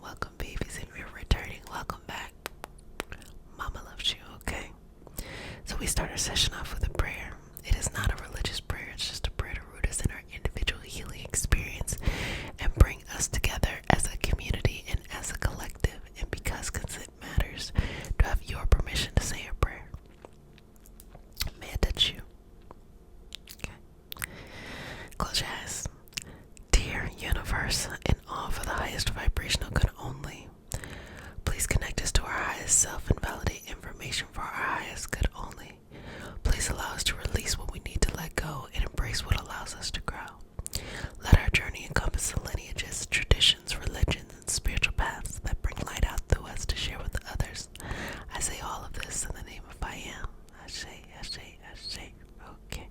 welcome, babies. If you're returning, welcome back. Mama loves you, okay? So we start our session off with a prayer. It is not a religious prayer, it's just a prayer to root us in our individual healing experience and bring us together as a community and as a collective. And because consent matters, to have your permission to say a prayer. May I touch you? Okay. Close your eyes. Dear universe, in awe for the highest vibrational good only, please connect us to our highest self and validate information for our highest good only. Please allow us to release what we need to let go and embrace what allows us to grow. Let our journey encompass the lineages, traditions, religions, and spiritual paths that bring light out through us to share with others. I say all of this in the name of I am. Ashe. Okay.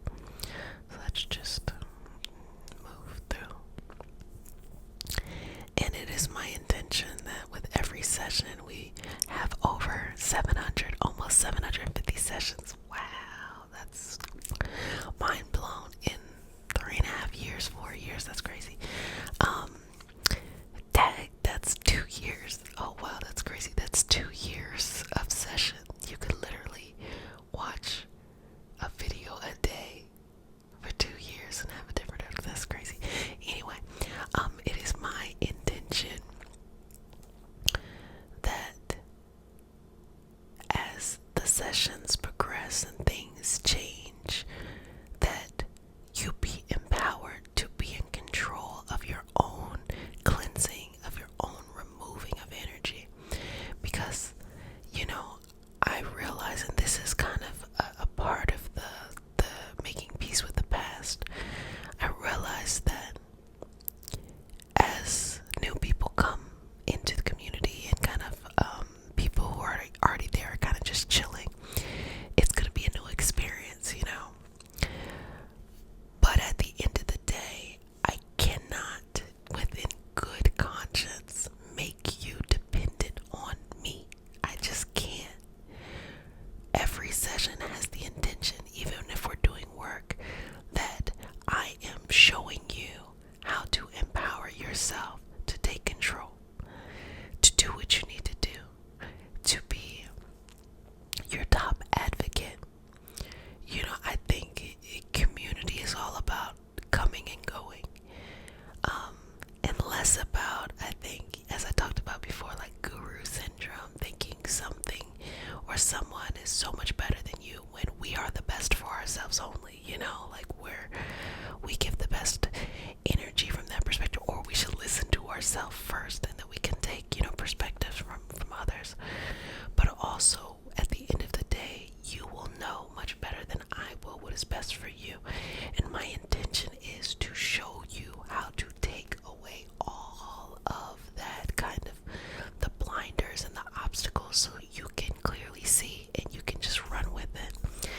So let's just move through. And it is my intention that with every session we have over 700, almost 750 sessions. Wow, that's mind blown. In 3.5 years, 4 years, that's crazy. That's 2 years. Oh wow, that's crazy. That's 2 years of session. You could literally watch a video a day for 2 years and have a different outcome. That's crazy. Anyway, it is my intention that as the sessions progress and things change, that you be empowered to be in control of your own cleansing, of your own removing of energy. Because, I realize, and this is kind of a part of the making peace with the past, I realize that as new people come into the community and kind of people who are already there kind of just chilling, it's going to be a new experience, But at the end of the day, I cannot, within good conscience, make you dependent on me. I just can't. Every session has the intention, even if we're doing work, that I am showing you how to empower yourself to take control, to do what you need to do, to be your top advocate. I think community is all about coming and going, and less about, I think, as I talked about before, like guru syndrome, thinking something or someone is so much better than you when we are the best for ourselves only, like we give the best energy from that perspective, or we should listen to ourselves first and then we can take, perspectives from others. But also, at the end of the day, you will know much better than I will what is best for you. And my intention is to show you how to take away all of that kind of the blinders and the obstacles so you can clearly see and you can just run with it.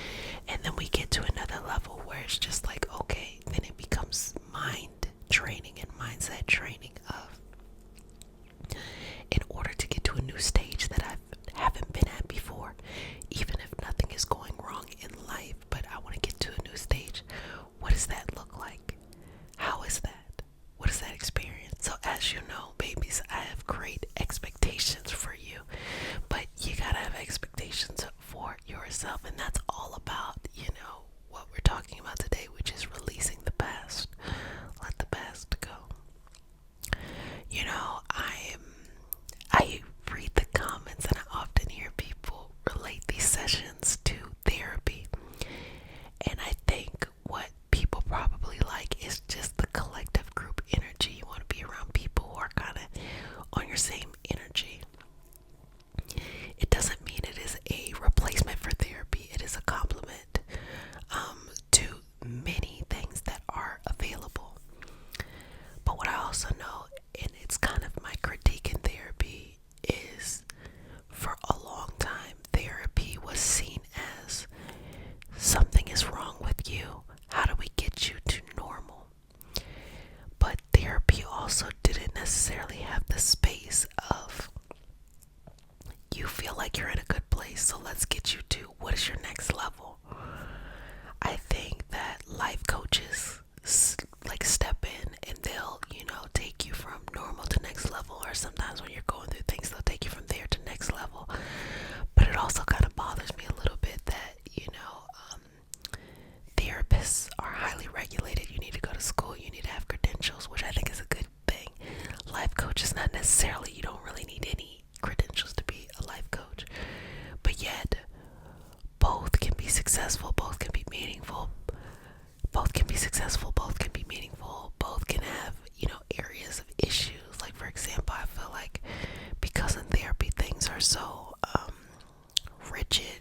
And then we get to another level where it's just like, okay, then it becomes mind training and mindset training of, in order to get to a new stage that I haven't been at before, even if nothing is going wrong in life, but I want to get to a new stage. What does that look like? How is that? What is that experience? So as you know, babies, I have great expectations for you, but you gotta have expectations for yourself, and that's all about, what we're talking about today, which is releasing the past. Let the past go. I read the comments and I often hear people relate these sessions to therapy. And I think what people probably like is just the collective group energy. You want to be around people who are kind of on your same energy. It doesn't mean it is a replacement for therapy. It is or sometimes when you're going through things, they'll take you from there to next level. But it also kind of bothers me a little bit that, therapists are highly regulated. You need to go to school, you need to have credentials, which I think is a good thing. Life coach is not necessarily, you don't really need any credentials to be a life coach. But yet, both can be successful, both can be meaningful, both can be successful, both can be meaningful, both can have, areas of issues. Like, for example, I feel like because in therapy things are so rigid,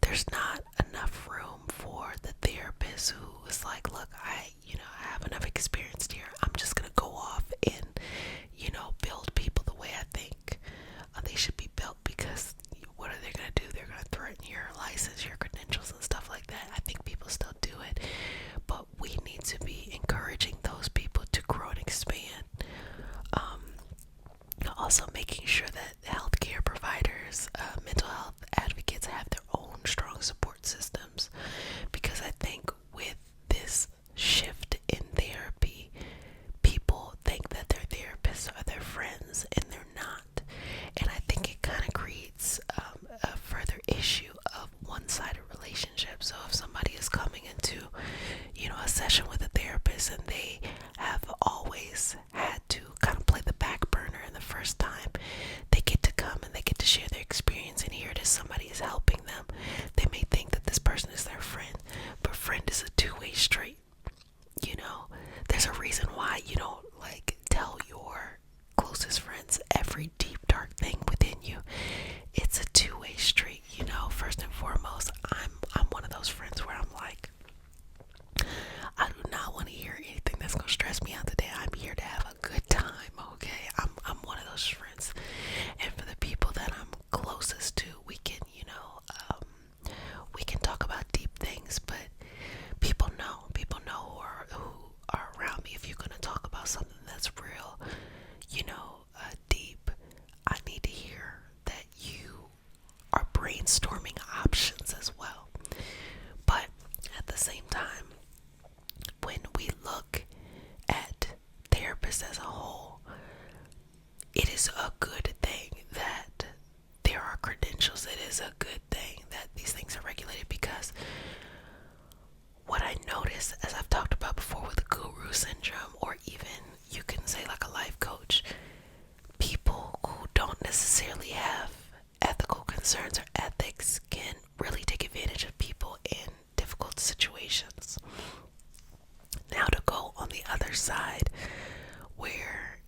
there's not enough room for the therapist who is like, look, I have enough experience here. I'm just gonna go off and, build people the way I think they should be built, because what are they gonna do? They're gonna threaten your license, your credentials, and stuff like that. I think people still do it, but we need to be encouraging those people to grow and expand. Also making sure that healthcare providers, mental health advocates have their own strong support systems, because I think with this shift in therapy, people think that their therapists are their friends, and they're not. And I think it kind of creates a further issue of one-sided relationships. So if somebody is coming into, a session with a therapist, and they have always had to kind of play the back burner, and the first time they get to come and they get to share their experience, and here it is, somebody is helping them, they may think that this person is their friend, but friend is a two-way street. There's a reason why you don't tell your closest friends every deep dark thing within you. It's a two-way street. First and foremost, I'm one of those friends where I'm like, I do not want to hear anything that's gonna stress me out today. I'm here to have a good time, okay? I'm one of those friends. And for the people that I'm closest to, we can, we can talk about deep things, but people know who are around me. If you're gonna talk about something that's real, deep, I need to hear that you are brainstorming options as well. But at the same time, when we look at therapists as a whole, it is a good thing that there are credentials. It is a good thing that these things are regulated, because what I notice, as I've talked about before with the guru syndrome, or even you can say like a life coach, people who don't necessarily have ethical concerns or ethics can really take advantage of people in difficult situations. Now, to go on the other side, where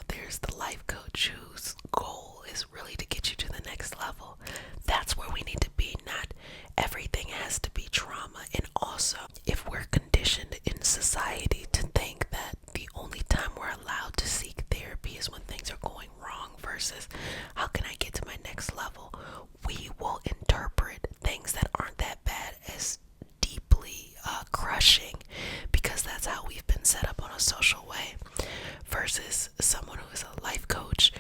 there's the life coach whose goal is really to get you to the next level. That's where we need to be. Not everything has to be trauma. And also, if we're conditioned in society to think that the only time we're allowed to seek therapy is when things are going wrong, versus how can I get to my next level, we will interpret things that aren't that bad as deeply crushing, because that's how we've been set up on a social way. Versus someone who is a life coach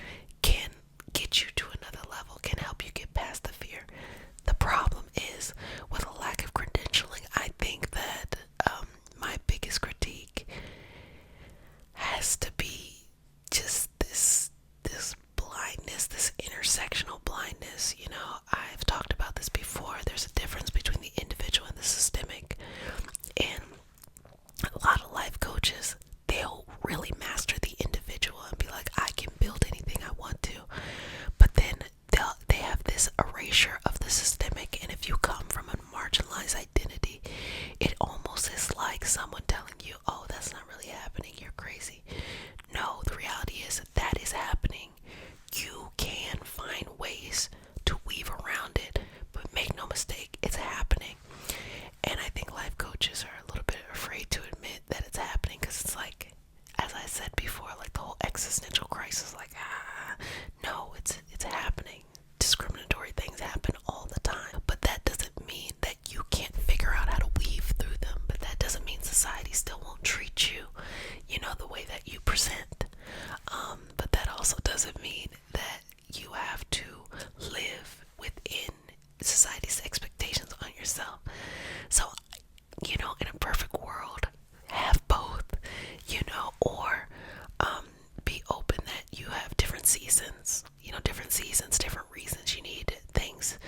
can get you to another level, can help you get past the fear. The problem is, with a lack of credentialing, I think that my biggest critique has to be just this blindness, this intersectional blindness. I've talked about this before. There's a difference between the individual and the systemic. And a lot of life coaches, they'll really master the individual and be like, I can build anything I want to. But then they have this erasure of the systemic. And if you come from a marginalized identity, it almost is like someone telling you, oh, that's not really happening, you're crazy. No, the reality is that is happening. You can find ways to weave around it, but make no mistake, it's happening. And I think life coaches are a little bit afraid to admit that it's happening, because it's like, as I said before, like the whole existential crisis, like, no, it's happening. Discriminatory things happen all the time, but that doesn't mean that you can't figure out how to weave through them. But that doesn't mean society still won't treat you, the way that you present. But that also doesn't mean that you have to live within society's expectations on yourself. So, in a perfect world, have both, or be open that you have different different seasons. Different seasons, different reasons you need things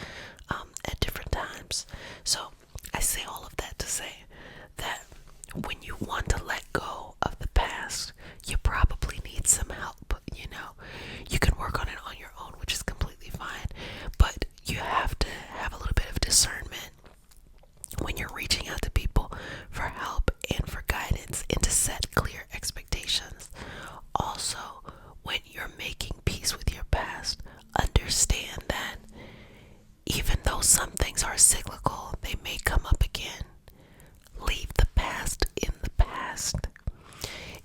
at different times. So I say all of that to say that when you want to let go of the past, you probably need some help. You can work on it on your own, which is completely fine, but you have to have a little bit of discernment when you're reaching out to people for help and for guidance, and to set clear expectations. Also, when you're making peace with your past, understand that even though some things are cyclical, they may come up again. Leave the past in the past.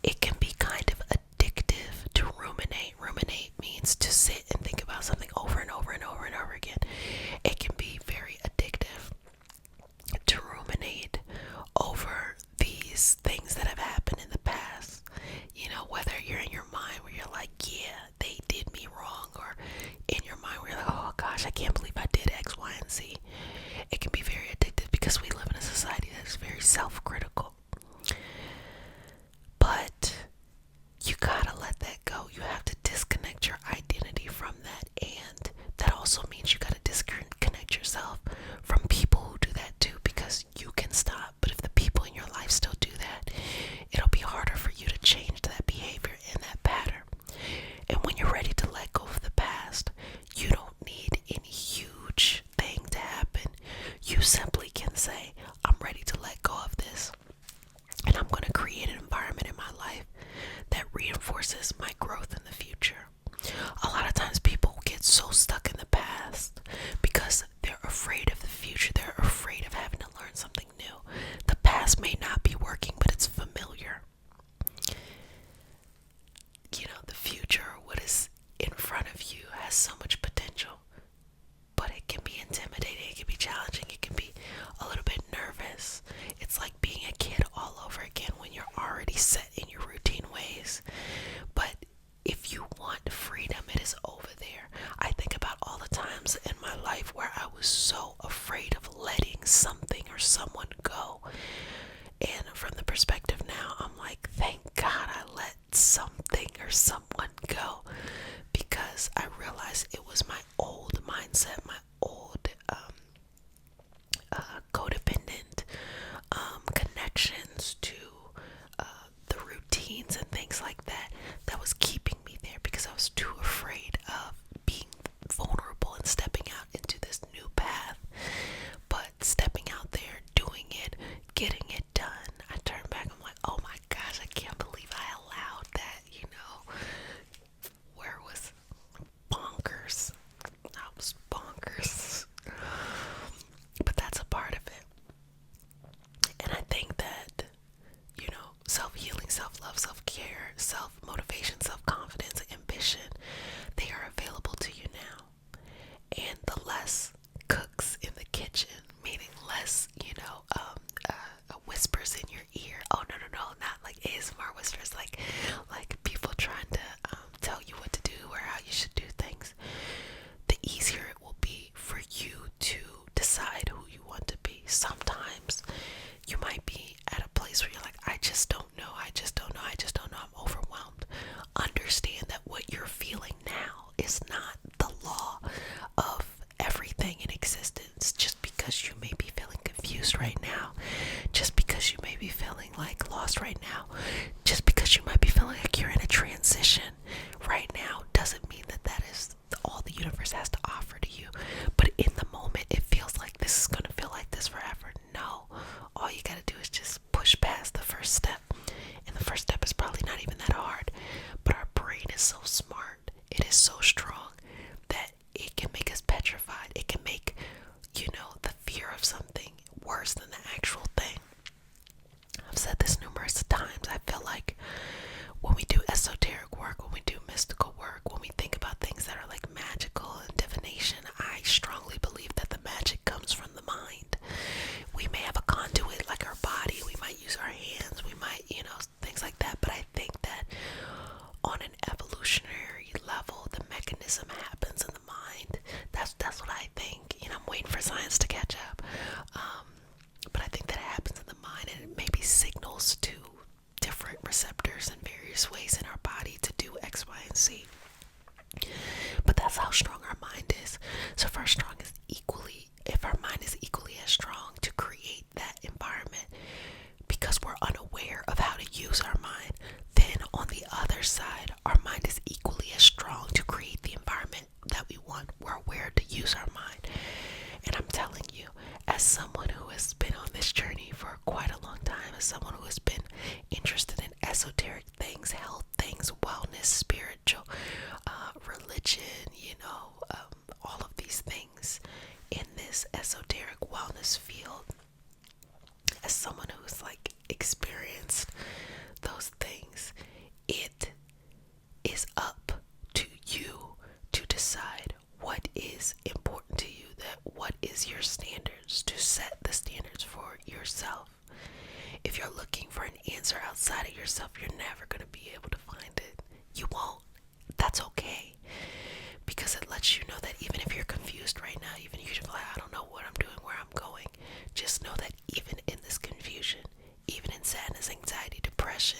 It can be kind of addictive to ruminate. Ruminate means to sit and think about something over and over and over and over again. It can be very addictive to ruminate over these things that have happened in the past. Whether you're in your mind where you're like, yeah, they did me wrong, or in your mind where you're like, oh gosh, I can't believe I did X, Y, and Z. It can be very addictive because we live in a society that is very self-critical. But you gotta let that go. You have to disconnect your identity from that, and that also means you gotta disconnect yourself from people who do that too, because you can stop, but if the people in your life still do that, it'll be harder for you to change that behavior and that pattern. And when you're ready to let go of the past, you don't need any huge thing to happen. You simply can say, I'm ready to let go of this, and I'm going to create an environment in my life that reinforces my growth in the future. A lot of times people get so stuck in the past because they're afraid of the future. They're afraid of having to learn something new. The past may not be working, but it's familiar. The future, what is in front of you, has so much potential, but it can be intimidating, it can be challenging, it can be a little bit nervous. It's like being a kid all over again when you're already set in your routine ways. But if you want freedom, it is over there. I think about all the times in my life where I was so afraid of letting something or someone go. And from the perspective now, I'm like, thank God I let something or someone go, because I realized it was my old mindset, my old codependent connections to the routines and things like that that was keeping me there, because I was too afraid of being vulnerable and stepping out into this new path. But stepping out there, doing it, getting it done, I turn back, I'm like, oh my gosh, I can't believe I allowed that, where was bonkers. I was bonkers. But that's a part of it. And I think that, self-healing, self-love, self-care, self-motivation, self-confidence, ambition, they are available to you now. And the less cooks in the kitchen, meaning less, whispers in your ear. Oh, no, not like ASMR whispers, like people trying to tell you what to do or how you should do things. The easier it will be for you to decide who you want to be. Sometimes you might be at a place where you're like, I just don't know, I'm overwhelmed. Understand that what you're feeling now is not the law of everything in existence. Just because you may be feeling confused right now, just because you may be feeling like lost right now, just because you might be feeling like you're in a transition right now, doesn't mean that that is all the universe has to offer to you. But in the moment, it feels like this is going to feel like this forever. No, all you got to do is just push past the first step. And the first step is probably not even that hard, but our brain is so smart, it is so strong, that it can make us petrified. It can make, the fear of something worse than the actual thing. I've said this numerous times. I feel like when we do esoteric work, when we do mystical work, when we think about things that are like magical and divination, I strongly believe that the magic comes from the mind. We may have a conduit like our body, we might use our hands, we might, things like that, but I think that on an evolutionary level, the mechanism happens in the mind. That's what I think. I'm waiting for science to catch up. But I think that it happens in the mind, and it maybe signals to different receptors in various ways in our body to do X, Y, and Z. That's how strong our mind is. So if our mind is equally as strong to create that environment because we're unaware of how to use our mind, then on the other side, our mind is equally as strong to create the environment that we want. We're aware to use our mind. And I'm telling you, as someone who has been on this journey for quite a long time, as someone who has been interested in esoteric things, health things, wellness, spiritual, religion, all of these things in this esoteric wellness field, as someone who's like experienced those things, it is up to you to decide what is important to you, that what is your standards, to set the standards for yourself. If you're looking for an answer outside of yourself, you're never going to be able to find it. You won't. That's okay. Because it lets you know that even if you're confused right now, even if you're like, I don't know what I'm doing, where I'm going, just know that even in this confusion, even in sadness, anxiety, depression,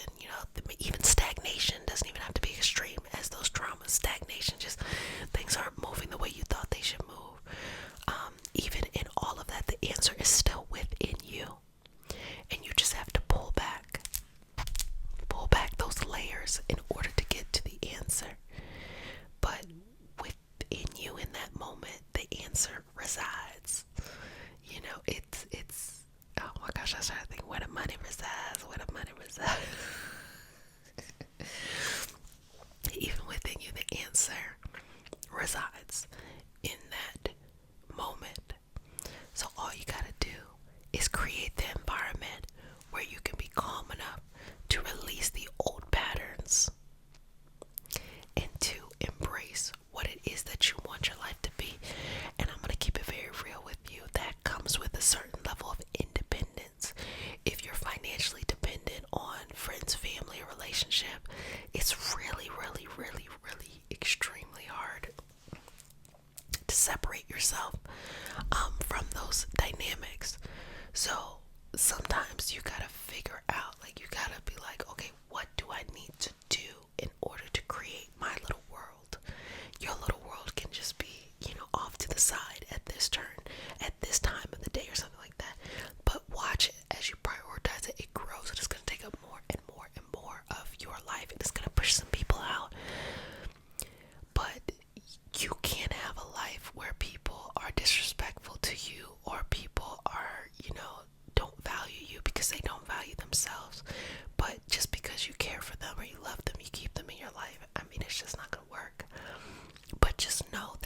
even stagnation doesn't even have to be extreme as those traumas. Stagnation, just things aren't moving the way you thought they should move. Even in all of that, the answer is still within you. And you just have to pull back those layers in order to get to the answer. But within you in that moment, the answer resides. It's oh my gosh, I started thinking where the money resides. Even within you, the answer resides in that moment. So all you gotta do is create the environment where you can be calm enough to release the old patterns and to embrace what it is that you want your life to be. And I'm going to keep it very real with you. That comes with a certain level of independence. If you're financially dependent on friends, family, or relationship, it's really, really, really, really extremely hard to separate yourself from those dynamics. So sometimes you gotta figure out, you gotta be like, okay, what do I need to do in order to create my little world? Your little world can just be, off to the side at this turn, at this time of the day or something like that. But watch it as you prioritize it. It grows. It's gonna take up more and more and more of your life, and it's gonna push some people out. But you can't have a life where people are disrespectful to you, or people are, don't value you because they don't value themselves. But just because you care for them or you love them, you keep them in your life. It's just not gonna work. But just know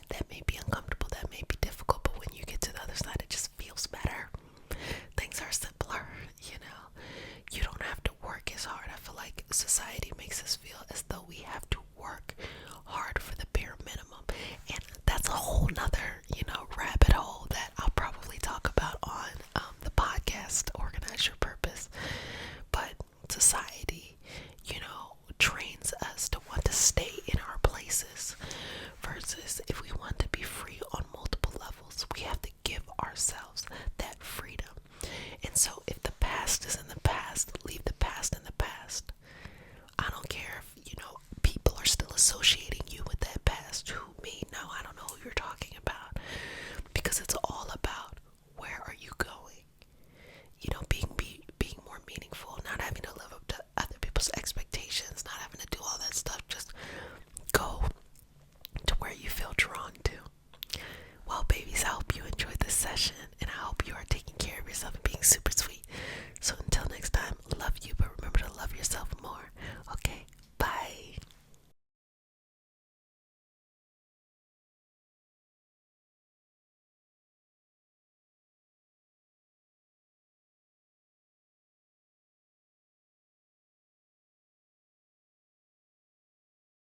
that may be uncomfortable, that may be difficult, but when you get to the other side, it just feels better. Things are simpler, You don't have to work as hard. I feel like society makes us feel as though we have to work hard for the bare minimum. And that's a whole nother